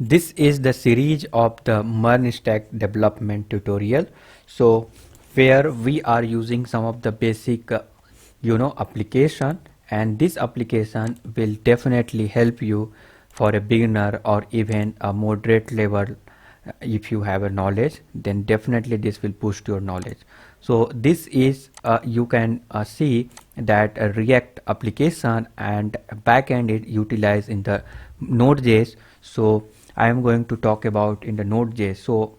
This is the series of the MERN stack development tutorial. So where we are using some of the basic application, and this application will definitely help you for a beginner or even a moderate level. If you have a knowledge, then definitely this will boost your knowledge. So this is you can see that a React application and backend is utilized in the Node.js. So I am going to talk about in the Node.js. So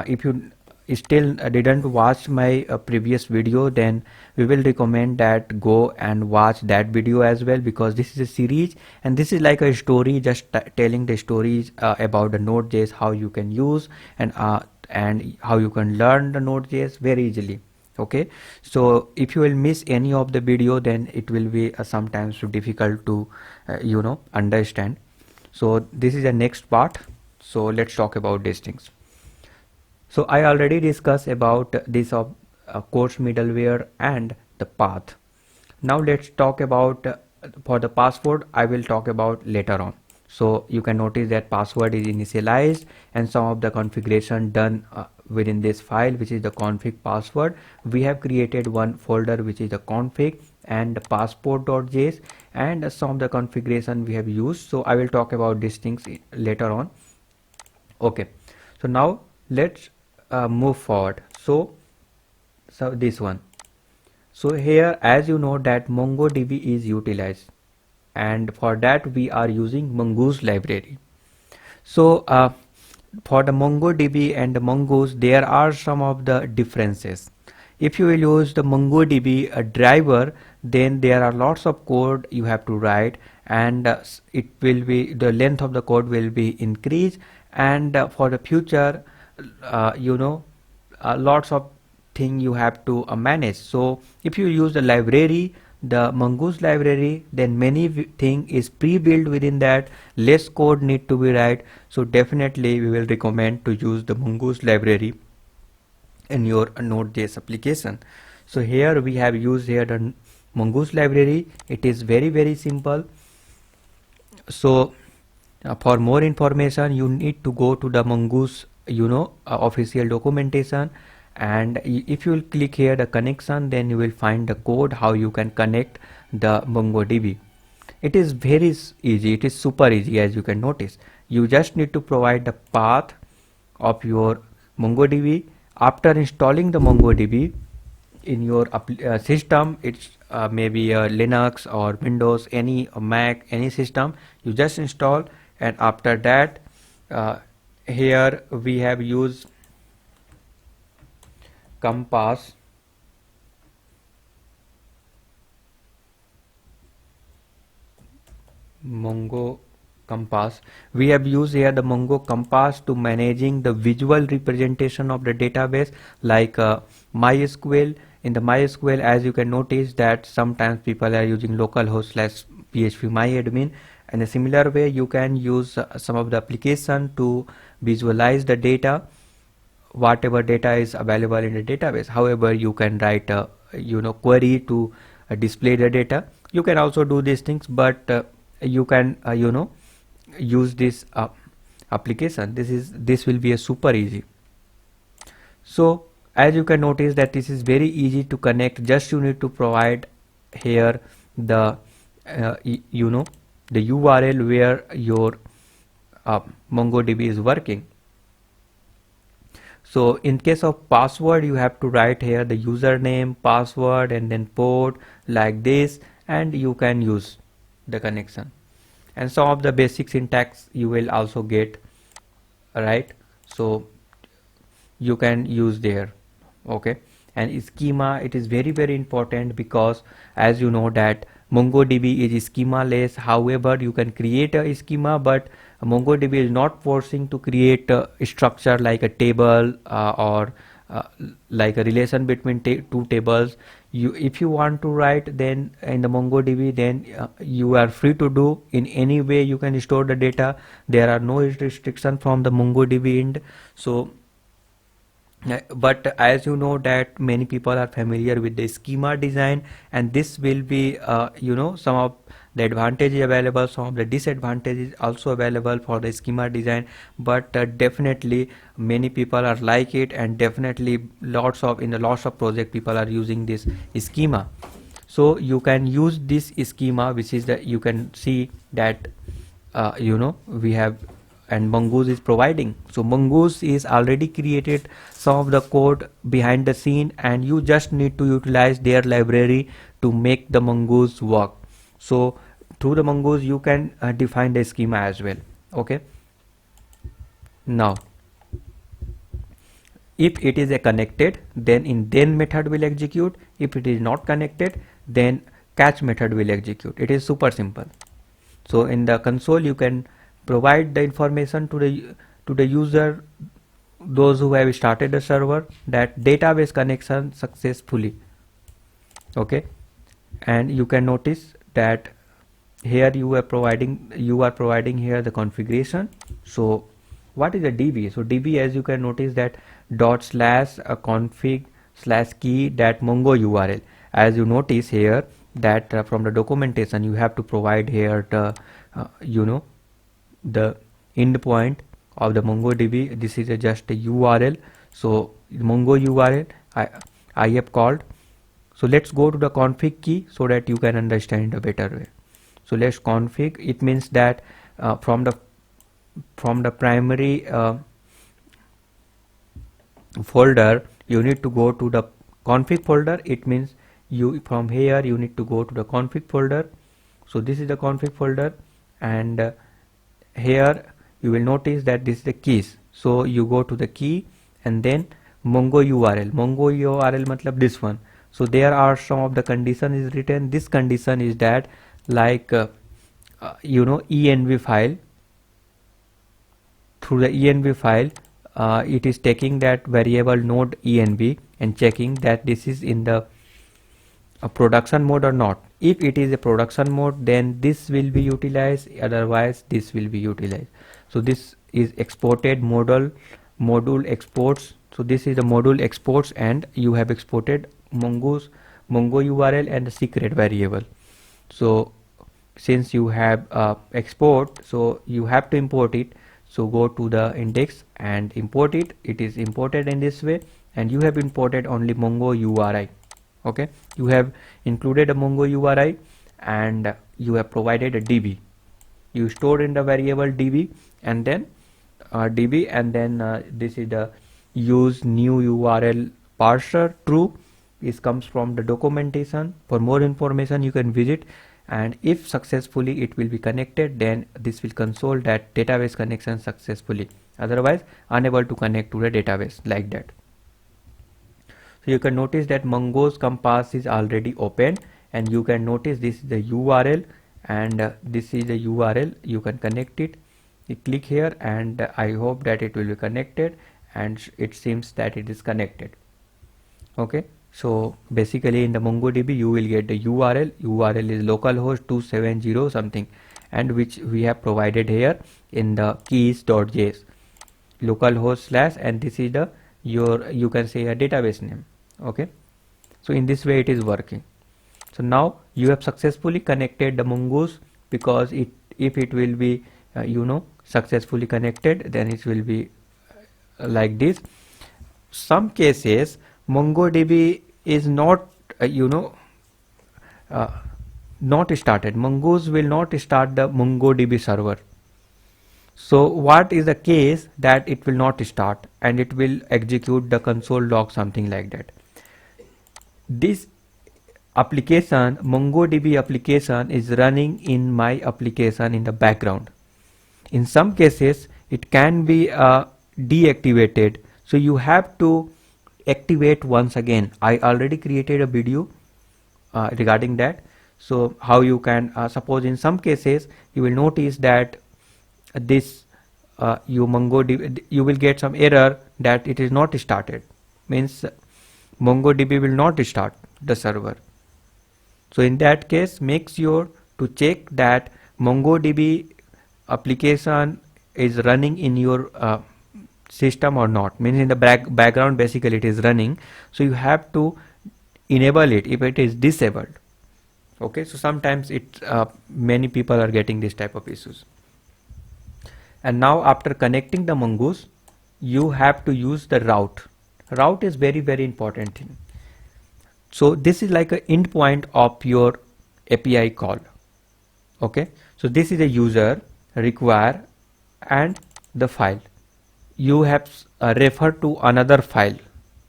if you still didn't watch my previous video, then we will recommend that go and watch that video as well, because this is a series and this is like a story, just telling the stories about the Node.js, how you can use and how you can learn the Node.js very easily. Okay, so if you will miss any of the video, then it will be sometimes difficult to understand. So this is the next part. So let's talk about these things. So I already discussed about this of course middleware and the path. Now let's talk about for the password. I will talk about later on. So you can notice that password is initialized and some of the configuration done within this file, which is the config password. We have created one folder which is the config and the passport.js, and some of the configuration we have used. So I will talk about these things later on. Okay, so now let's move forward. So this one. So here, as you know, that MongoDB is utilized, and for that we are using Mongoose library. So for the MongoDB and the Mongoose, there are some of the differences. If you will use the MongoDB driver, then there are lots of code you have to write, and it will be the length of the code will be increased, and for the future, lots of thing you have to manage. So if you use the library, the Mongoose library, then many thing is pre-built within that, less code need to be write. So definitely we will recommend to use the Mongoose library in your Node.js application. So here we have used here the Mongoose library. It is very simple. So for more information, you need to go to the Mongoose official documentation, and if you will click here the connection, then you will find the code how you can connect the MongoDB. It is very easy, it is super easy. As you can notice, you just need to provide the path of your MongoDB. After installing the MongoDB in your system, it's maybe a Linux or Windows, any Mac, any system, you just install. And after that, here we have used Compass. Mongo Compass. We have used here the Mongo Compass to managing the visual representation of the database, like MySQL. In the MySQL, as you can notice that sometimes people are using localhost / php myadmin. In a similar way, you can use some of the application to visualize the data, whatever data is available in the database. However, you can write a query to display the data. You can also do these things, but you can use this application. This will be a super easy. So as you can notice that this is very easy to connect. Just you need to provide here the the URL where your MongoDB is working. So in case of password, you have to write here the username, password, and then port like this, and you can use the connection. And some of the basic syntax you will also get, right? So you can use there. Okay, and schema, it is very important, because as you know that MongoDB is schema less. However, you can create a schema, but MongoDB is not forcing to create a structure like a table or like a relation between two tables. If you want to write then in the MongoDB, then you are free to do in any way you can store the data. There are no restriction from the MongoDB end. So But as you know that many people are familiar with the schema design, and this will be some of the advantages available, some of the disadvantages also available for the schema design. But definitely many people are like it, and definitely lots of project people are using this schema. So you can use this schema, which is the, you can see that we have, and Mongoose is providing. So Mongoose is already created some of the code behind the scene, and you just need to utilize their library to make the Mongoose work. So through the Mongoose you can define the schema as well. Okay, now if it is a connected, then in then method will execute. If it is not connected, then catch method will execute. It is super simple. So in the console you can provide the information to the user, those who have started the server, that database connection successfully. Okay, and you can notice that here you are providing here the configuration. So what is a DB? So DB, as you can notice, that dot slash config slash key that Mongo URL. As you notice here that from the documentation you have to provide here the the endpoint of the MongoDB. This is just a URL. So Mongo URL I have called. So let's go to the config key so that you can understand a better way. So let's config. It means that from the primary folder you need to go to the config folder. It means you from here you need to go to the config folder. So this is the config folder, and here you will notice that this is the keys. So you go to the key and then Mongo URL. Mongo URL matlab this one. So there are some of the condition is written. This condition is that like env file. Through the env file it is taking that variable node env and checking that this is in the production mode or not. If it is a production mode, then this will be utilized, otherwise this will be utilized. So this is exported module exports. So this is the module exports, and you have exported Mongo URL and the secret variable. So since you have export, so you have to import it. So go to the index and import it. It is imported in this way, and you have imported only Mongo URI. Okay, you have included a Mongo URI and you have provided a DB. You stored in the variable DB, and then this is the use new URL parser true. This comes from the documentation. For more information you can visit, and if successfully it will be connected, then this will console that database connection successfully, otherwise unable to connect to the database, like that. So you can notice that Mongo's compass is already open, and you can notice this is the URL, and this is the URL. You can connect it. You click here, and I hope that it will be connected, and it seems that it is connected. Okay, so basically in the MongoDB you will get the URL. URL is localhost 270 something, and which we have provided here in the keys.js localhost slash, and this is the you can say a database name. Okay, so in this way it is working. So now you have successfully connected the Mongoose, because if it will be successfully connected, then it will be like this. Some cases MongoDB is not not started. Mongoose will not start the MongoDB server. So what is the case that it will not start and it will execute the console log, something like that. This application, MongoDB application, is running in my application in the background. In some cases it can be deactivated, so you have to activate once again. I already created a video regarding that. So how you can suppose in some cases you will notice that this MongoDB, you will get some error that it is not started, means MongoDB will not start the server. So in that case, make sure to check that MongoDB application is running in your system or not, means in the background basically it is running, so you have to enable it if it is disabled. Okay, so sometimes it many people are getting this type of issues. And now after connecting the mongoose, you have to use the route. Route is very important thing. So this is like an endpoint of your API call. Okay, so this is a user require and the file. You have referred to another file.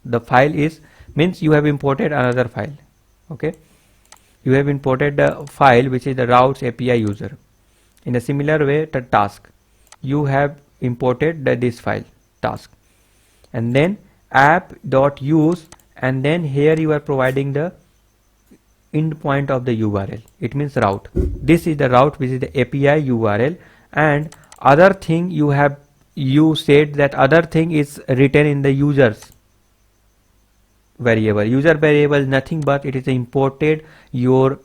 The file is means you have imported another file. Okay, you have imported the file which is the routes API user. In a similar way, the task, you have imported this file task, and then app.use, and then here you are providing the endpoint of the URL. It means route. This is the route which is the API URL, and other thing you said that other thing is written in the users variable. User variable is nothing but it is imported your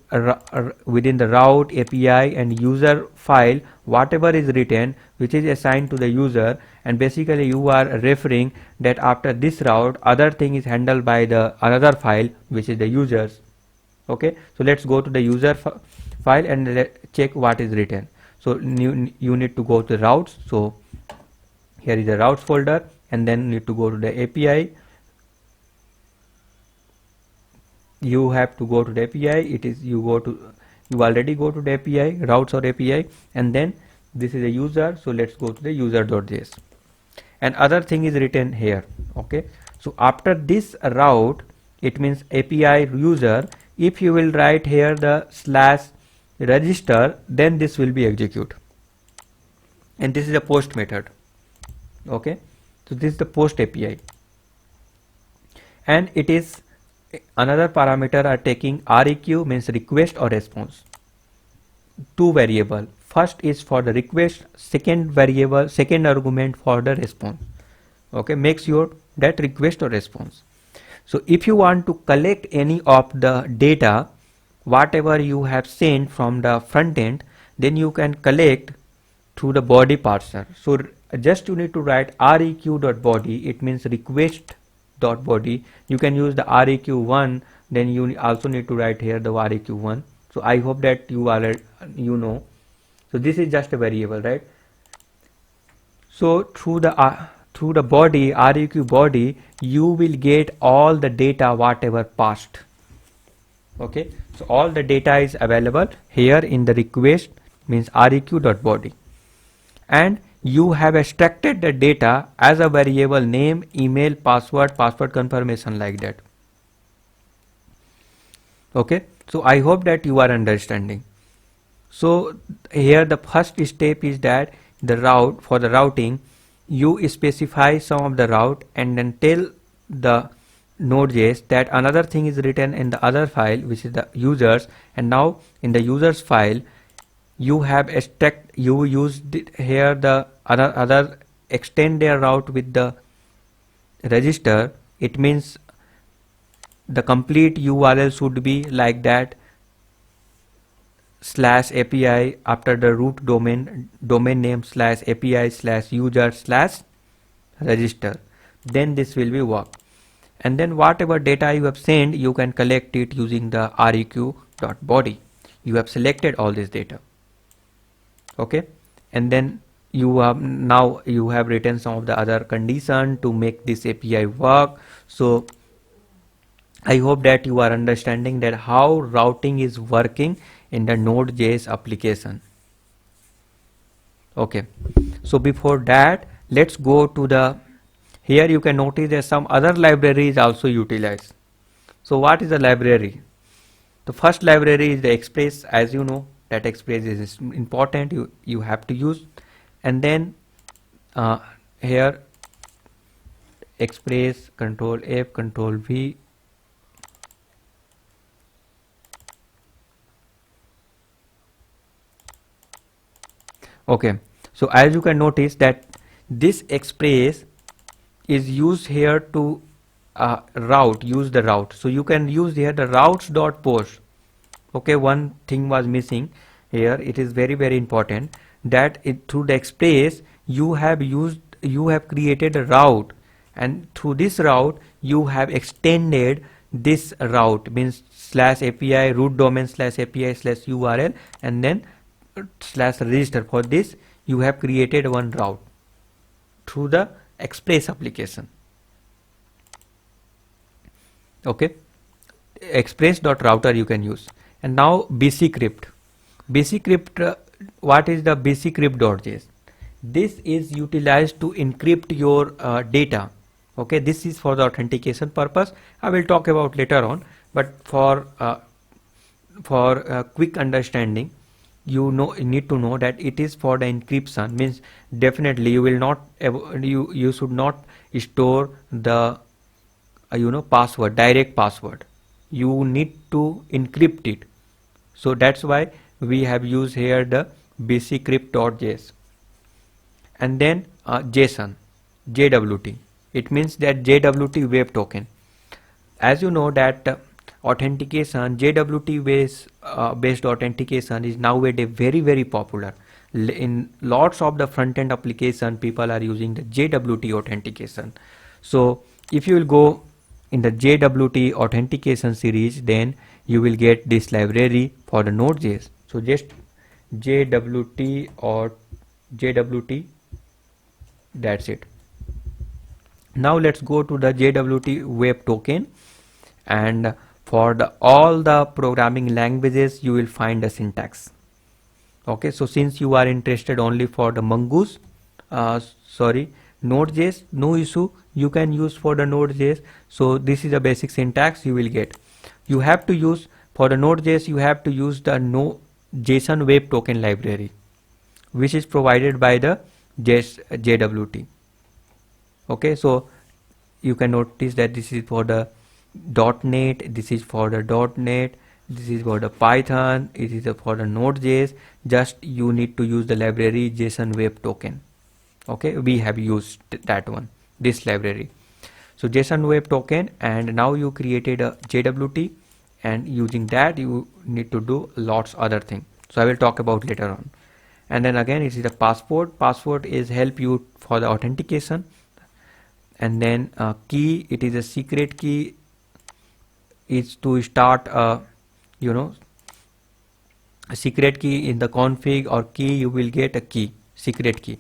within the route API and user file, whatever is written which is assigned to the user, and basically you are referring that after this route other thing is handled by the another file which is the users. Okay, so let's go to the user file and check what is written. So you need to go to the routes. So here is the routes folder, and then need to go to the API. You have to go to the API. It is you already go to the API, routes or API, and then this is a user. So let's go to the user.js, and other thing is written here. Okay, so after this route, it means API user, if you will write here the /register, then this will be execute, and this is a post method. Okay, so this is the post API, and it is another parameter are taking REQ, means request or response. Two variable, first is for the request, second argument for the response. Okay, make sure that request or response. So if you want to collect any of the data whatever you have sent from the front end, then you can collect through the body parser. So just you need to write req.body, it means request.body. You can use the req1, then you also need to write here the req1. So I hope that you know. So this is just a variable, right? So through the body, req body, you will get all the data whatever passed. Okay, so all the data is available here in the request, means req.body, and you have extracted the data as a variable name, email, password confirmation, like that. Okay, so I hope that you are understanding. So here the first step is that the route, for the routing you specify some of the route and then tell the Node.js that another thing is written in the other file which is the users, and now in the users file you have you used here the other extend their route with the register. It means the complete URL should be like that, /API after the root domain name /API/user/register, then this will be work. And then whatever data you have sent, you can collect it using the req.body. You have selected all this data. Okay, and then you have written some of the other condition to make this API work. So I hope that you are understanding that how routing is working in the Node.js application. Okay, so before that, let's go to the, here you can notice that some other library is also utilized. So what is the library? The first library is the Express. As you know that Express is important, you have to use. And then here Express, Control F, Control V. Okay, so as you can notice that this Express is used here to use the route. So you can use here the routes.post. Okay, one thing was missing here. It is very important that through the Express you have used you have created a route, and through this route you have extended this route, means slash API root domain slash API slash URL and then slash register. For this you have created one route through the Express application. Okay, express.router you can use. And now bcrypt. What is the bcrypt.js? This is utilized to encrypt your data. Okay, this is for the authentication purpose. I will talk about later on, but for quick understanding, you need to know that it is for the encryption. Means definitely you will not you should not store the password, direct password. You need to encrypt it. So that's why we have used here the bcrypt.js. And then JSON, JWT. It means that JWT web token. As you know that authentication, JWT based authentication is nowadays very popular. In lots of the front-end application, people are using the JWT authentication. So if you will go in the JWT authentication series, then you will get this library for the Node.js. So just JWT or JWT, that's it. Now let's go to the JWT web token, and for all the programming languages you will find the syntax. Okay, so since you are interested only for the Mongoose, Node.js, no issue, you can use for the Node.js. So this is the basic syntax you will get. You have to use for the Node.js, you have to use the JSON web token library, which is provided by the JWT. Okay, so you can notice that this is for the .NET, this is for the .NET, this is for the Python, it is for the Node.js. Just you need to use the library JSON web token. Okay, we have used that one, this library. So JSON web token, and now you created a JWT, and using that you need to do lots other things. So I will talk about later on. And then again it is the passport. Passport is help you for the authentication. And then key, it is a secret key, is to start a secret key in the config or key, you will get a key, secret key.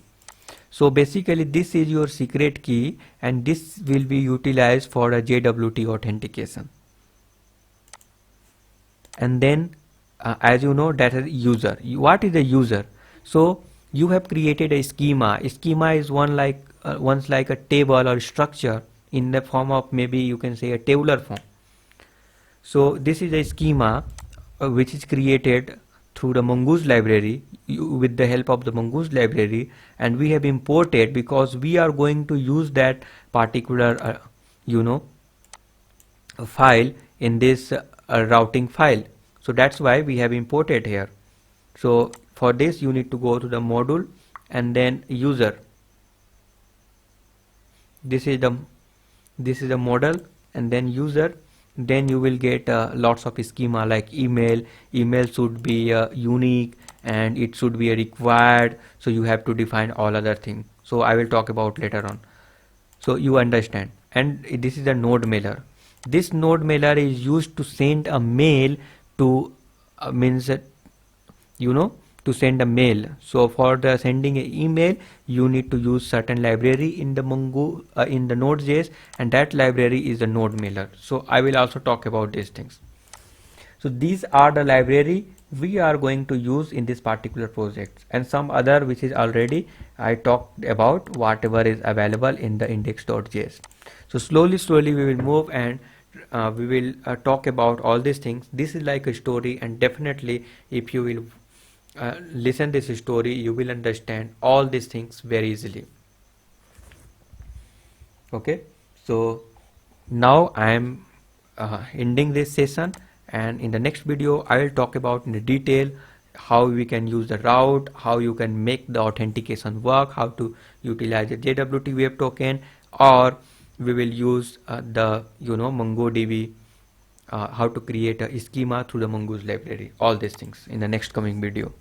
So basically this is your secret key, and this will be utilized for a JWT authentication. And then as you know, that is user. What is a user? So you have created a schema. A schema is once like a table or structure in the form of, maybe you can say, a tabular form. So this is a schema which is created through the Mongoose library, with the help of the Mongoose library, and we have imported because we are going to use that particular file in this routing file. So that's why we have imported here. So for this you need to go to the module and then user. This is the model, and then user. Then you will get lots of schema like email. Email should be unique and it should be required. So you have to define all other things. So I will talk about later on. So you understand. And this is a node mailer. This node mailer is used to send a mail to to send a mail. So for the sending an email, you need to use certain library in the in the Node.js, and that library is the node mailer. So I will also talk about these things. So these are the library we are going to use in this particular project, and some other which is already I talked about, whatever is available in the index.js. So slowly we will move, and we will talk about all these things. This is like a story, and definitely if you will listen this story, you will understand all these things very easily. Okay, so now I am ending this session, and in the next video I will talk about in detail how we can use the route, how you can make the authentication work, how to utilize the JWT web token, or we will use the MongoDB, how to create a schema through the Mongoose library. All these things in the next coming video.